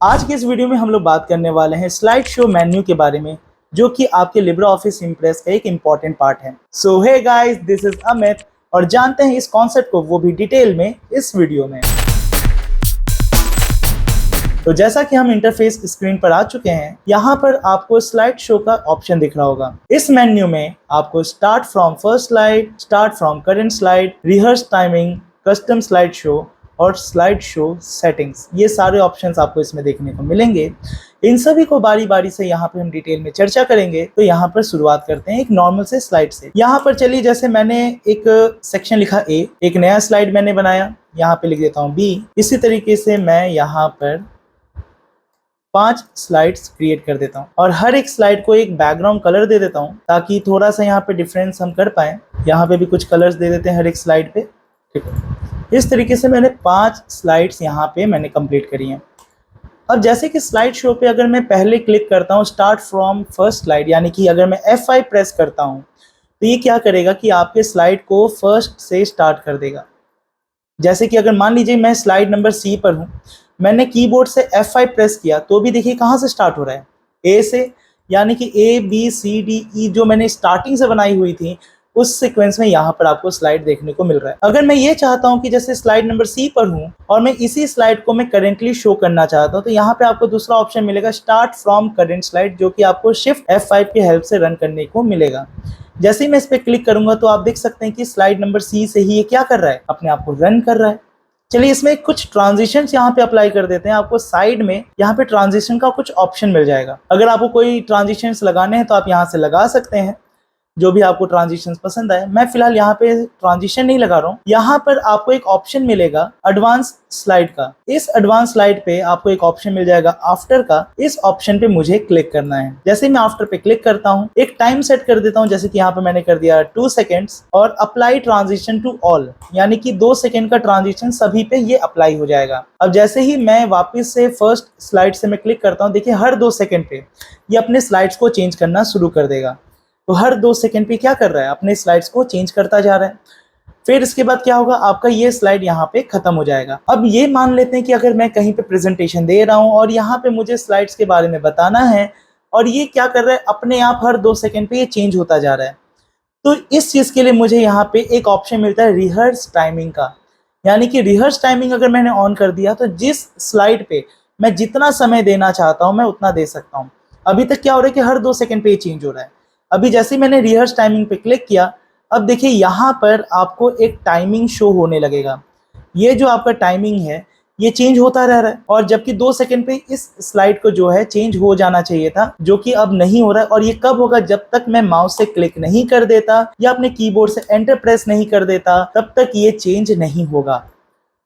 आज के इस वीडियो में हम लोग बात करने वाले हैं स्लाइड शो मेन्यू के बारे में, जो कि आपके लिब्रे ऑफिस इम्प्रेस का एक इम्पॉर्टेंट पार्ट है। So hey guys, this is Amit और जानते हैं इस कॉन्सेप्ट को वो भी डिटेल में इस वीडियो में। तो जैसा कि हम इंटरफेस स्क्रीन पर आ चुके हैं, यहाँ पर आपको स्लाइड शो का ऑप्शन दिख रहा होगा। इस मेन्यू में आपको start from first slide, start from current slide, rehearse timing, custom slide show और स्लाइड शो सेटिंग्स, ये सारे ऑप्शंस आपको इसमें देखने को मिलेंगे। इन सभी को बारी बारी से यहाँ पर हम डिटेल में चर्चा करेंगे। तो यहाँ पर शुरुआत करते हैं एक नॉर्मल से स्लाइड से। यहाँ पर चलिए, जैसे मैंने एक सेक्शन लिखा ए, एक नया स्लाइड मैंने बनाया, यहाँ पे लिख देता हूँ बी। इसी तरीके से मैं यहाँ पर 5 स्लाइड्स क्रिएट कर देता हूँ और हर एक स्लाइड को एक बैकग्राउंड कलर दे देता हूँ, ताकि थोड़ा सा यहाँ पे डिफरेंस हम कर पाए। यहाँ पे भी कुछ कलर्स दे देते हैं हर एक स्लाइड पे, ठीक है। इस तरीके से मैंने 5 स्लाइड्स यहाँ पे मैंने कंप्लीट करी हैं। अब जैसे कि स्लाइड शो पे अगर मैं पहले क्लिक करता हूँ स्टार्ट फ्रॉम फर्स्ट स्लाइड, यानी कि अगर मैं F5 प्रेस करता हूँ तो ये क्या करेगा कि आपके स्लाइड को फर्स्ट से स्टार्ट कर देगा। जैसे कि अगर मान लीजिए मैं स्लाइड नंबर C पर हूँ, मैंने कीबोर्ड से F5 प्रेस किया तो भी देखिए कहाँ से स्टार्ट हो रहा है, A से, यानी कि ABCDE जो मैंने स्टार्टिंग से बनाई हुई थी उस सीक्वेंस में यहाँ पर आपको स्लाइड देखने को मिल रहा है। अगर मैं ये चाहता हूँ कि जैसे स्लाइड नंबर C पर हूँ और मैं इसी स्लाइड को मैं करेंटली शो करना चाहता हूँ, तो यहाँ पे आपको दूसरा ऑप्शन मिलेगा स्टार्ट फ्रॉम करंट स्लाइड, जो कि आपको शिफ्ट F5 की हेल्प से रन करने को मिलेगा। जैसे ही मैं इस पर क्लिक करूंगा तो आप देख सकते हैं कि स्लाइड नंबर C से ही ये क्या कर रहा है, अपने आप को रन कर रहा है। चलिए इसमें कुछ ट्रांजिशंस यहाँ पे अप्लाई कर देते हैं। आपको साइड में यहाँ पे ट्रांजिशन का कुछ ऑप्शन मिल जाएगा। अगर आपको कोई ट्रांजिशंस लगाने हैं तो आप यहाँ से लगा सकते हैं, जो भी आपको ट्रांजिशंस पसंद आए। मैं फिलहाल यहाँ पे ट्रांजिशन नहीं लगा रहा हूँ। यहाँ पर आपको एक ऑप्शन मिलेगा एडवांस स्लाइड का। इस एडवांस स्लाइड पे आपको एक ऑप्शन मिल जाएगा आफ्टर का। इस ऑप्शन पे मुझे क्लिक करना है। जैसे मैं आफ्टर पे क्लिक करता हूँ, एक टाइम सेट कर देता हूँ, जैसे कि यहाँ पे मैंने कर दिया 2 सेकेंड्स और अप्लाई ट्रांजिशन टू ऑल, यानी कि 2 सेकेंड का ट्रांजिशन सभी पे ये अप्लाई हो जाएगा। अब जैसे ही मैं वापिस से फर्स्ट स्लाइड से मैं क्लिक करता हूँ, देखिए हर 2 सेकेंड पे ये अपने स्लाइड्स को चेंज करना शुरू कर देगा। तो हर 2 सेकेंड पे क्या कर रहा है, अपने स्लाइड्स को चेंज करता जा रहा है। फिर इसके बाद क्या होगा, आपका ये स्लाइड यहाँ पे खत्म हो जाएगा। अब ये मान लेते हैं कि अगर मैं कहीं पे प्रेजेंटेशन दे रहा हूँ और यहाँ पे मुझे स्लाइड्स के बारे में बताना है और ये क्या कर रहा है, अपने आप हर 2 सेकेंड पे ये चेंज होता जा रहा है। तो इस चीज़ के लिए मुझे यहाँ पे एक ऑप्शन मिलता है रिहर्स टाइमिंग का, यानी कि रिहर्स टाइमिंग अगर मैंने ऑन कर दिया तो जिस स्लाइड पे मैं जितना समय देना चाहता हूँ मैं उतना दे सकता हूँ। अभी तक क्या हो रहा है कि हर 2 सेकेंड पे ये चेंज हो रहा है। अभी जैसे मैंने रिहर्स टाइमिंग पे क्लिक किया, अब देखिए यहाँ पर आपको एक टाइमिंग शो होने लगेगा। ये जो आपका टाइमिंग है ये चेंज होता रह रहा है, और जबकि 2 सेकंड पे इस स्लाइड को जो है चेंज हो जाना चाहिए था, जो कि अब नहीं हो रहा है। और ये कब होगा, जब तक मैं माउस से क्लिक नहीं कर देता या अपने कीबोर्ड से एंटर प्रेस नहीं कर देता, तब तक ये चेंज नहीं होगा।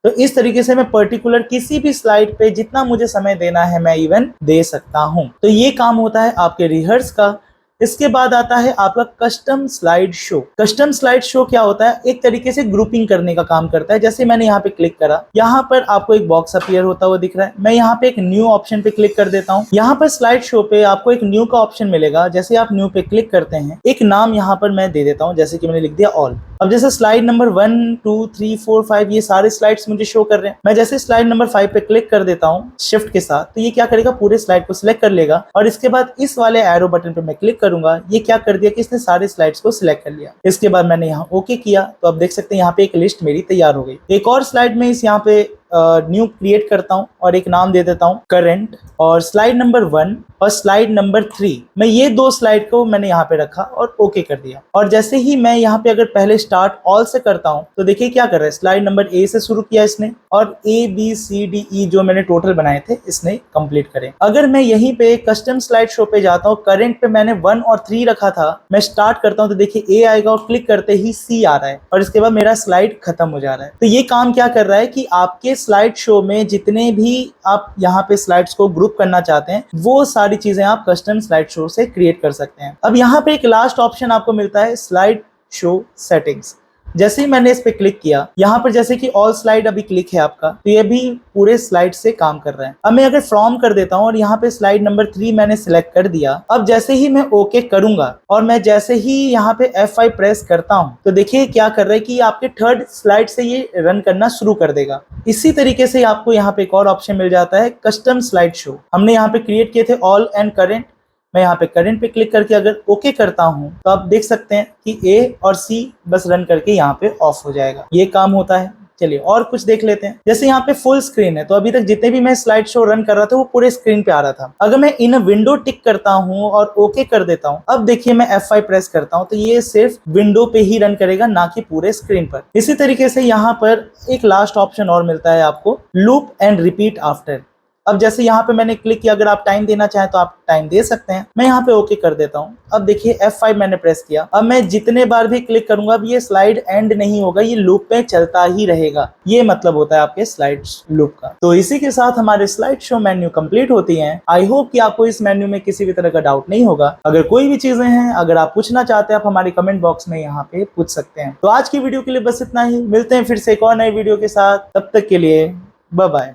तो इस तरीके से मैं पर्टिकुलर किसी भी स्लाइड पे जितना मुझे समय देना है मैं इवन दे सकता हूँ। तो ये काम होता है आपके रिहर्स का। इसके बाद आता है आपका custom slide show. Custom slide show क्या होता है, एक तरीके से ग्रुपिंग करने का काम करता है। जैसे मैंने यहाँ पे क्लिक करा, यहाँ पर आपको एक बॉक्स अपीयर होता हुआ दिख रहा है। मैं यहाँ पे एक न्यू ऑप्शन पे क्लिक कर देता हूँ। यहाँ पर स्लाइड शो पे आपको एक न्यू का ऑप्शन मिलेगा। जैसे आप न्यू पे क्लिक करते हैं, एक नाम यहाँ पर मैं दे देता हूँ, जैसे कि मैंने लिख दिया ऑल। अब जैसे स्लाइड नंबर 1, 2, 3, 4, 5 ये सारे स्लाइड्स मुझे शो कर रहे हैं। मैं जैसे स्लाइड नंबर 5 पे क्लिक कर देता हूँ शिफ्ट के साथ, तो ये क्या करेगा, पूरे स्लाइड को सिलेक्ट कर लेगा। और इसके बाद इस वाले एरो बटन पे मैं क्लिक करूंगा, ये क्या कर दिया कि इसने सारे स्लाइड्स को सिलेक्ट कर लिया। इसके बाद मैंने यहाँ ओके किया, तो अब देख सकते हैं यहाँ पे एक लिस्ट मेरी तैयार हो गई। एक और स्लाइड में इस यहाँ पे न्यू क्रिएट करता हूँ और एक नाम दे देता हूँ करंट, और स्लाइड नंबर 1 और स्लाइड नंबर 3, मैं ये 2 स्लाइड को मैंने यहाँ पे रखा और ओके कर दिया। और जैसे ही मैं यहाँ पे अगर पहले स्टार्ट ऑल से करता हूँ तो देखिए क्या कर रहा है, स्लाइड नंबर A से शुरू किया इसने और ABCDE जो मैंने टोटल बनाए थे इसने कंप्लीट करे। अगर मैं यहीं पे कस्टम स्लाइड शो पे जाता हूँ, करंट पे मैंने 1 और 3 रखा था, मैं स्टार्ट करता हूँ तो देखिए A आएगा और क्लिक करते ही C आ रहा है और इसके बाद मेरा स्लाइड खत्म हो जा रहा है। तो ये काम क्या कर रहा है कि आपके स्लाइड शो में जितने भी आप यहाँ पे स्लाइड्स को ग्रुप करना चाहते हैं वो सारी चीजें आप कस्टम स्लाइड शो से क्रिएट कर सकते हैं। अब यहाँ पे एक लास्ट ऑप्शन आपको मिलता है स्लाइड शो सेटिंग्स। जैसे ही मैंने इस पे क्लिक किया, यहाँ पर जैसे कि ऑल स्लाइड अभी क्लिक है आपका, तो ये भी पूरे स्लाइड से काम कर रहा है। अब मैं अगर फ्रॉम कर देता हूँ और यहाँ पे स्लाइड नंबर 3 मैंने सिलेक्ट कर दिया। अब जैसे ही मैं ओके करूंगा और मैं जैसे ही यहाँ पे F5 प्रेस करता हूँ, तो देखिए क्या कर रहा है कि आपके थर्ड स्लाइड से ये रन करना शुरू कर देगा। इसी तरीके से आपको यहाँ पे एक और ऑप्शन मिल जाता है, कस्टम स्लाइड शो। हमने यहाँ पे क्रिएट किए थे ऑल एंड करेंट। मैं यहाँ पे करंट पे क्लिक करके अगर ओके करता हूँ तो आप देख सकते हैं कि ए और सी बस रन करके यहाँ पे ऑफ हो जाएगा। ये काम होता है। चलिए और कुछ देख लेते हैं। जैसे यहाँ पे फुल स्क्रीन है, तो अभी तक जितने भी मैं स्लाइड शो रन कर रहा था वो पूरे स्क्रीन पे आ रहा था। अगर मैं इन विंडो टिक करता हूँ और ओके कर देता हूँ, अब देखिए मैं F5 प्रेस करता हूँ तो ये सिर्फ विंडो पे ही रन करेगा, ना कि पूरे स्क्रीन पर। इसी तरीके से यहाँ पर एक लास्ट ऑप्शन और मिलता है आपको, लूप एंड रिपीट आफ्टर। अब जैसे यहाँ पे मैंने क्लिक किया, अगर आप टाइम देना चाहें तो आप टाइम दे सकते हैं। मैं यहाँ पे ओके कर देता हूँ। अब देखिए F5 मैंने प्रेस किया। अब मैं जितने बार भी क्लिक करूंगा, अब ये स्लाइड एंड नहीं होगा, ये लूप में चलता ही रहेगा। ये मतलब होता है आपके स्लाइड लूप का। तो इसी के साथ हमारे स्लाइड शो मेन्यू कंप्लीट होती हैं। आई होप कि आपको इस मेन्यू में किसी भी तरह का डाउट नहीं होगा। अगर कोई भी चीजें हैं, अगर आप पूछना चाहते हैं, आप हमारे कमेंट बॉक्स में यहाँ पे पूछ सकते हैं। तो आज की वीडियो के लिए बस इतना ही। मिलते हैं फिर से एक और नई वीडियो के साथ। तब तक के लिए बाय बाय।